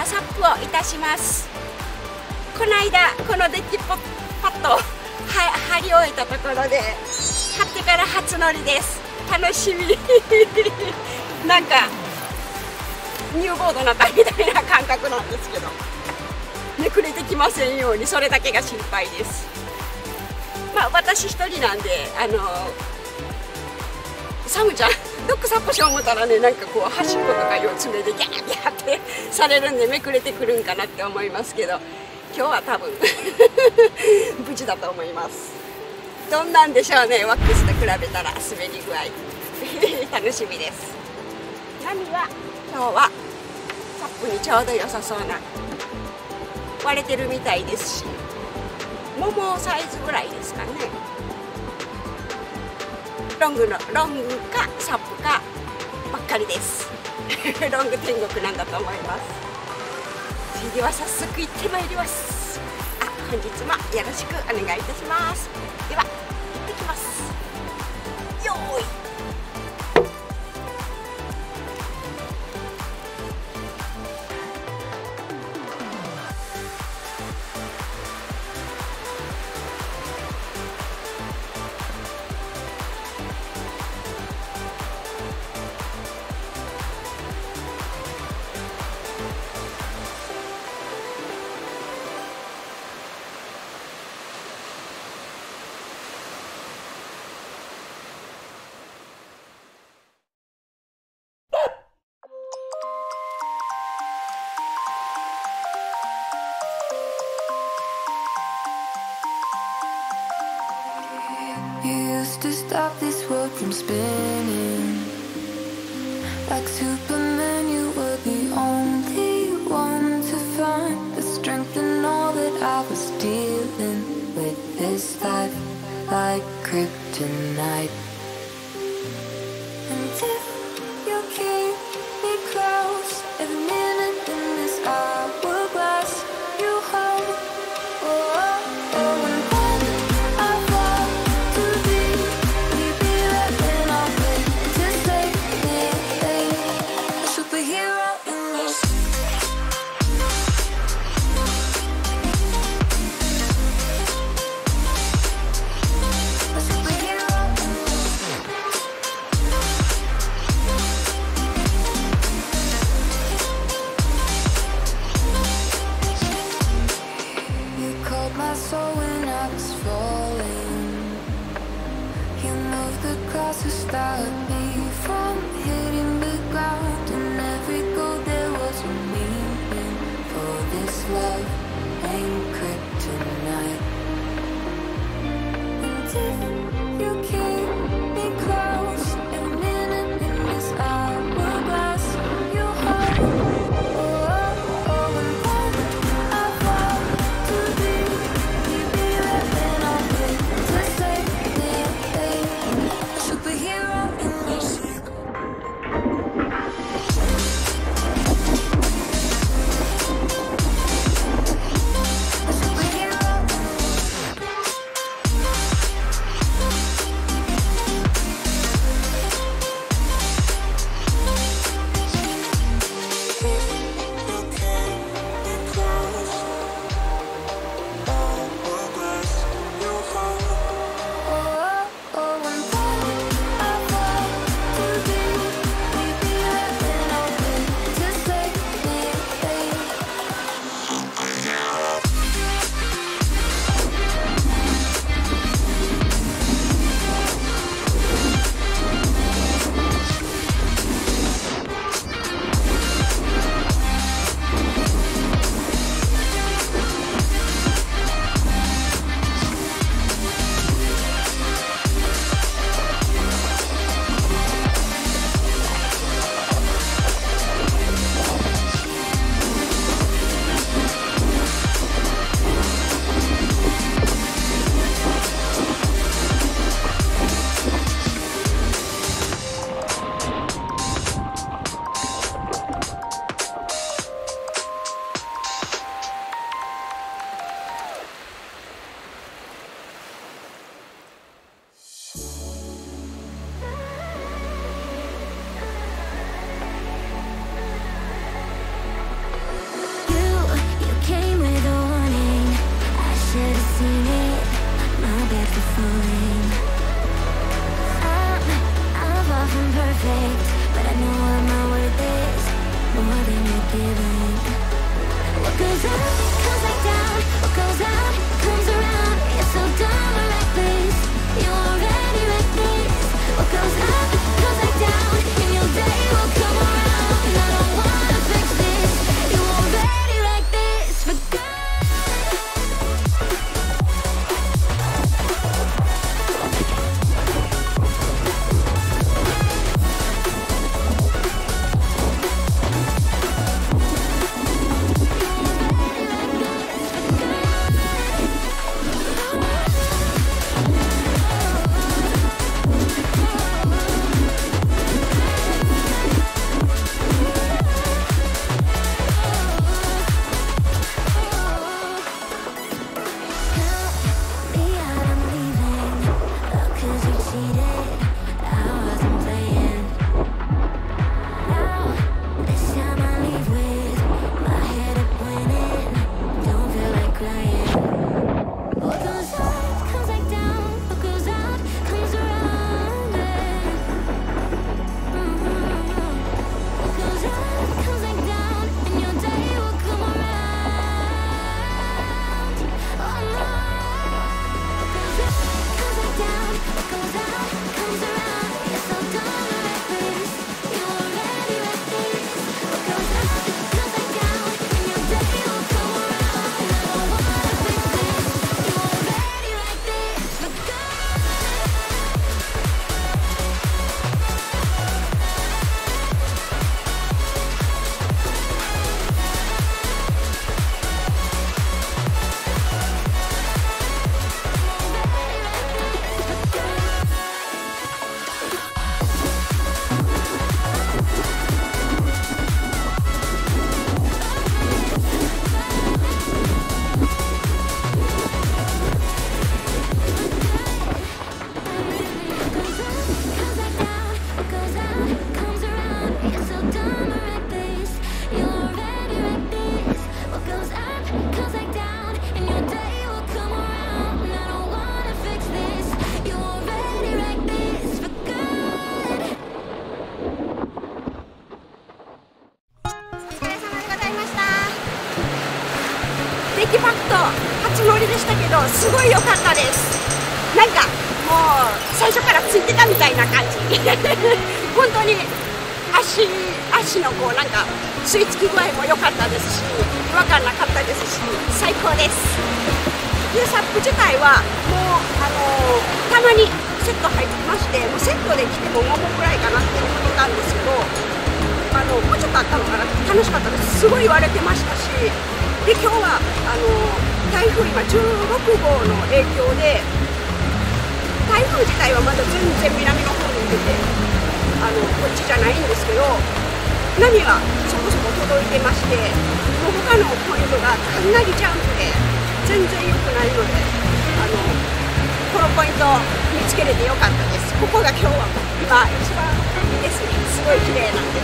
サップをいたします。この間このデッキパッドを貼り終えたところで、貼ってから初乗りです。楽しみなんかニューボードになったみたいな感覚なんですけど、めくれてきませんように、それだけが心配です。まあ私一人なんで、サムちゃんドッグサップしよう思ったらね、なんかこう端っことか四つ目でギャーギャーってされるんで、めくれてくるんかなって思いますけど、今日は多分無事だと思います。どんなんでしょうね、ワックスと比べたら滑り具合楽しみです。波は今日はサップにちょうど良さそうな、割れてるみたいですし、ももサイズぐらいですかね。ロングかサップかばっかりですロング天国なんだと思います。それでは早速行ってまいります。本日もよろしくお願いいたします。では行ってきます。よーい。To stop this world from spinning like Superman, you were the only one to find the strength in all that I was dealing with this life like kryptonite. And if you keep me close every minute in this hourglass you hold, to stop me from hitting the ground. And every goal there was a meaning, for this love ain't kryptonite. And if you keep me close every minute in this hourglass you hold, and then I fall to be right, and I'll wait to say superhero in すごい良かったです。なんかもう最初からついてたみたいな感じ本当に足のこうなんか吸い付き具合も良かったですし、違和感なかったですし、最高です。でサップ自体はもうたまにセット入ってまして、もうセットで来てもももぐらいかなって思ってたんですけど、もうちょっとあったのかな、楽しかったです。すごい言われてましたし、で今日は台風今16号の影響で、台風自体はまだ全然南の方に出てこっちじゃないんですけど、波がそこそこ届いてまして、もう他のポイントがかなりジャンプで全然良くないので、このポイント見つけれてよかったです。ここが今日は今一番いいですね。すごい綺麗なんで、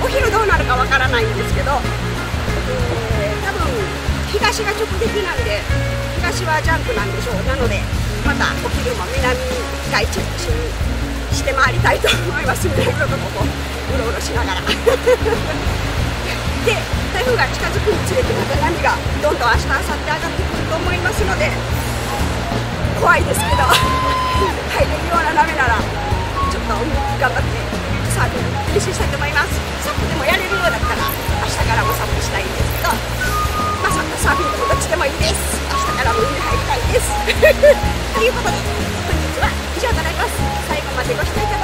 お昼どうなるかわからないんですけど、多分東が直撃なんで、東はジャンプなんでしょう。なのでまたお昼も南一回チェックして回りたいと思います。南のとこもうろうろしながらで台風が近づくにつれてまた波がどんどん明日明後日上がってくると思いますので、怖いですけど入れるような波ならちょっと頑張ってサーフィン練習したいと思います。サップでもやれるようだったら明日からもサップしたいんですけど、まあサーフィンでもどっちでもいいです。明日からも海入りたいですということで本日は以上となります。最後までご視聴いただき